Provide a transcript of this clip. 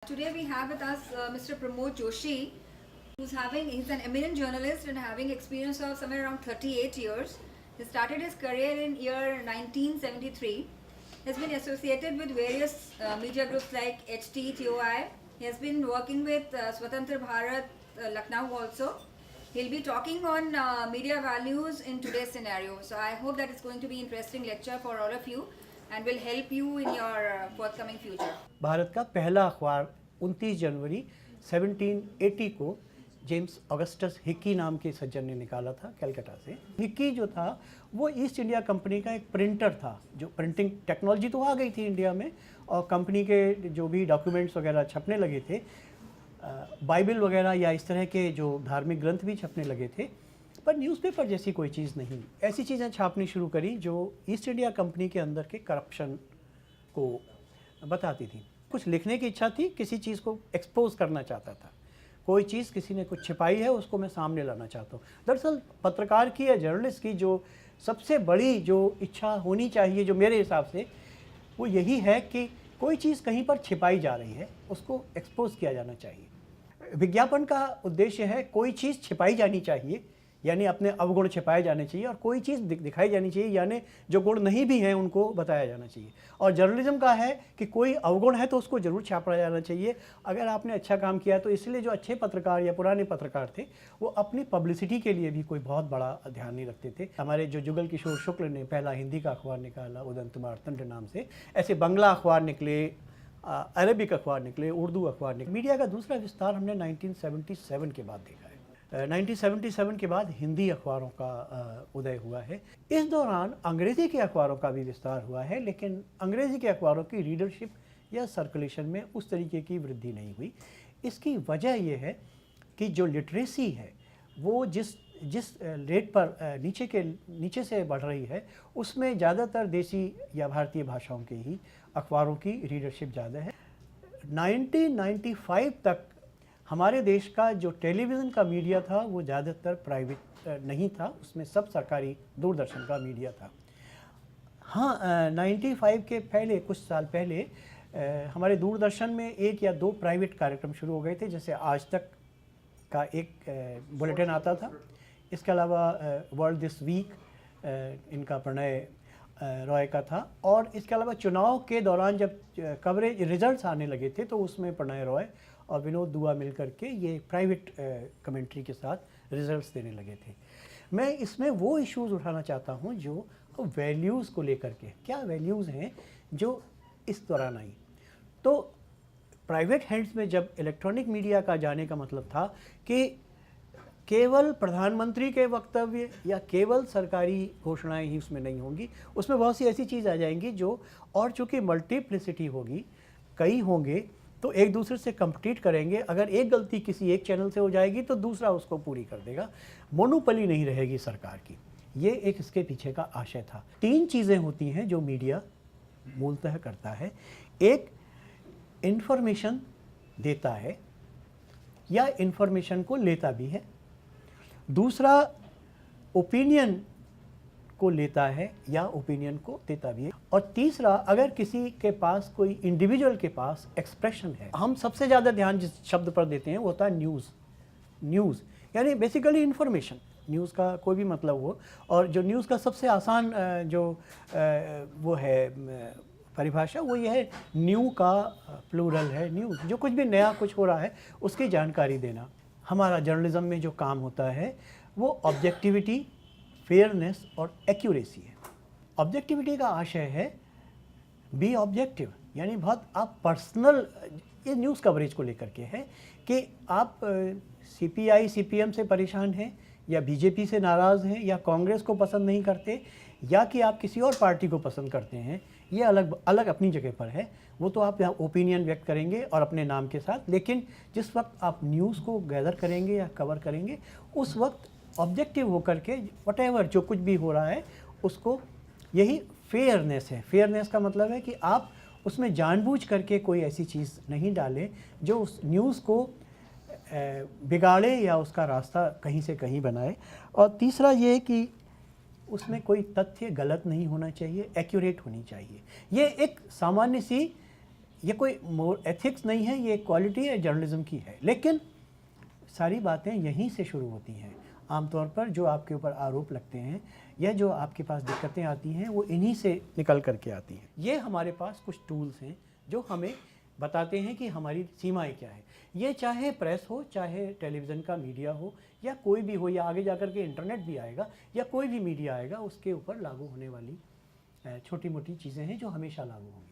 Today we have with us Mr. Pramod Joshi, he's an eminent journalist and having experience of somewhere around 38 years. He started his career in year 1973. Has been associated with various media groups like HT, TOI. He has been working with Swatantra Bharat, Lucknow also. He'll be talking on media values in today's scenario. So I hope that it's going to be an interesting lecture for all of you and will help you in your forthcoming future. Bharat का पहला अखबार 29 जनवरी 1780 को James Augustus Hickey नाम के सज्जन ने निकाला था कलकत्ता से। हिक्की जो था वो ईस्ट इंडिया कंपनी का एक प्रिंटर था। जो प्रिंटिंग टेक्नोलॉजी तो आ गई थी इंडिया में और कंपनी के जो भी डॉक्यूमेंट्स वगैरह छपने लगे थे, बाइबल वगैरह या इस तरह के जो धार्मिक ग्रंथ भी छपने लगे थे, पर न्यूज़पेपर जैसी कोई चीज़ नहीं। ऐसी चीज़ें छापनी शुरू करी जो ईस्ट इंडिया कंपनी के अंदर के करप्शन को बताती थी। कुछ लिखने की इच्छा थी, किसी चीज़ को एक्सपोज करना चाहता था, कोई चीज़ किसी ने कुछ छिपाई है उसको मैं सामने लाना चाहता हूँ। दरअसल पत्रकार की या जर्नलिस्ट की जो सबसे बड़ी जो इच्छा होनी चाहिए, जो मेरे हिसाब से, वो यही है कि कोई चीज़ कहीं पर छिपाई जा रही है, उसको एक्सपोज किया जाना चाहिए। विज्ञापन का उद्देश्य है कोई चीज़ छिपाई जानी चाहिए, यानी अपने अवगुण छिपाए जाने चाहिए, और कोई चीज़ दिखाई जानी चाहिए, यानी जो गुण नहीं भी हैं उनको बताया जाना चाहिए। और जर्नलिज्म का है कि कोई अवगुण है तो उसको ज़रूर छापा जाना चाहिए अगर आपने अच्छा काम किया। तो इसलिए जो अच्छे पत्रकार या पुराने पत्रकार थे वो अपनी पब्लिसिटी के लिए भी कोई बहुत बड़ा ध्यान नहीं रखते थे। हमारे जो जुगल किशोर शुक्ल ने पहला हिंदी का अखबार निकाला उदंत मार्तंड नाम से, ऐसे बंगला अखबार निकले, अरबिक अखबार निकले, उर्दू अखबार निकले। मीडिया का दूसरा विस्तार हमने 1977 के बाद देखा है। 1977 के बाद हिंदी अखबारों का उदय हुआ है। इस दौरान अंग्रेज़ी के अखबारों का भी विस्तार हुआ है, लेकिन अंग्रेज़ी के अखबारों की रीडरशिप या सर्कुलेशन में उस तरीके की वृद्धि नहीं हुई। इसकी वजह यह है कि जो लिटरेसी है वो जिस रेट पर नीचे से बढ़ रही है, उसमें ज़्यादातर देसी या भारतीय भाषाओं के ही अखबारों की रीडरशिप ज़्यादा है। 1995 तक हमारे देश का जो टेलीविज़न का मीडिया था वो ज़्यादातर प्राइवेट नहीं था, उसमें सब सरकारी दूरदर्शन का मीडिया था। हाँ, 95 के पहले, कुछ साल पहले, हमारे दूरदर्शन में एक या दो प्राइवेट कार्यक्रम शुरू हो गए थे। जैसे आज तक का एक बुलेटिन आता था, इसके अलावा वर्ल्ड दिस वीक इनका प्रणय रॉय का था, और इसके अलावा चुनाव के दौरान जब कवरेज रिजल्ट्स आने लगे थे तो उसमें प्रणय रॉय और विनोद दुआ मिलकर के ये प्राइवेट कमेंट्री के साथ रिजल्ट्स देने लगे थे। मैं इसमें वो इश्यूज़ उठाना चाहता हूँ जो वैल्यूज़ को लेकर के, क्या वैल्यूज़ हैं जो इस दौरान आई। तो प्राइवेट हैंड्स में जब इलेक्ट्रॉनिक मीडिया का जाने का मतलब था कि केवल प्रधानमंत्री के वक्तव्य या केवल सरकारी घोषणाएं ही उसमें नहीं होंगी, उसमें बहुत सी ऐसी चीज़ आ जाएंगी जो, और चूँकि मल्टीप्लिसिटी होगी, कई होंगे तो एक दूसरे से कंपीट करेंगे। अगर एक गलती किसी एक चैनल से हो जाएगी तो दूसरा उसको पूरी कर देगा। मोनोपोली नहीं रहेगी सरकार की, ये एक इसके पीछे का आशय था। तीन चीज़ें होती हैं जो मीडिया मूलतः करता है। एक, इन्फॉर्मेशन देता है या इन्फॉर्मेशन को लेता भी है। दूसरा, ओपिनियन को लेता है या ओपिनियन को देता भी है। और तीसरा, अगर किसी के पास, कोई इंडिविजुअल के पास एक्सप्रेशन है। हम सबसे ज़्यादा ध्यान जिस शब्द पर देते हैं वो होता है न्यूज़ यानी बेसिकली इन्फॉर्मेशन। न्यूज़ का कोई भी मतलब हो, और जो न्यूज़ का सबसे आसान जो वो है परिभाषा, वो ये है, न्यू का प्लूरल है न्यूज़। जो कुछ भी नया कुछ हो रहा है उसकी जानकारी देना। हमारा जर्नलिज्म में जो काम होता है वो ऑब्जेक्टिविटी, फेयरनेस और एक्यूरेसी है। ऑब्जेक्टिविटी का आशय है बी ऑब्जेक्टिव, यानी बहुत आप पर्सनल, ये न्यूज़ कवरेज को लेकर के है कि आप सीपीआई सीपीएम से परेशान हैं, या बीजेपी से नाराज़ हैं, या कांग्रेस को पसंद नहीं करते, या कि आप किसी और पार्टी को पसंद करते हैं, ये अलग अलग अपनी जगह पर है। वो तो आप यहाँ ओपिनियन व्यक्त करेंगे और अपने नाम के साथ, लेकिन जिस वक्त आप न्यूज़ को गैदर करेंगे या कवर करेंगे, उस वक्त ऑब्जेक्टिव होकर के व्हाटएवर जो कुछ भी हो रहा है उसको, यही फेयरनेस है। फेयरनेस का मतलब है कि आप उसमें जानबूझ करके कोई ऐसी चीज़ नहीं डालें जो उस न्यूज़ को बिगाड़े या उसका रास्ता कहीं से कहीं बनाए। और तीसरा ये कि उसमें कोई तथ्य गलत नहीं होना चाहिए, एक्यूरेट होनी चाहिए। ये एक सामान्य सी ये कोई एथिक्स नहीं है, ये क्वालिटी है जर्नलिज्म की है। लेकिन सारी बातें यहीं से शुरू होती हैं। आमतौर पर जो आपके ऊपर आरोप लगते हैं या जो आपके पास दिक्कतें आती हैं वो इन्हीं से निकल करके आती हैं। ये हमारे पास कुछ टूल्स हैं जो हमें बताते हैं कि हमारी सीमाएं क्या है। ये चाहे प्रेस हो, चाहे टेलीविज़न का मीडिया हो, या कोई भी हो, या आगे जाकर के इंटरनेट भी आएगा या कोई भी मीडिया आएगा, उसके ऊपर लागू होने वाली छोटी मोटी चीज़ें हैं जो हमेशा लागू होंगी।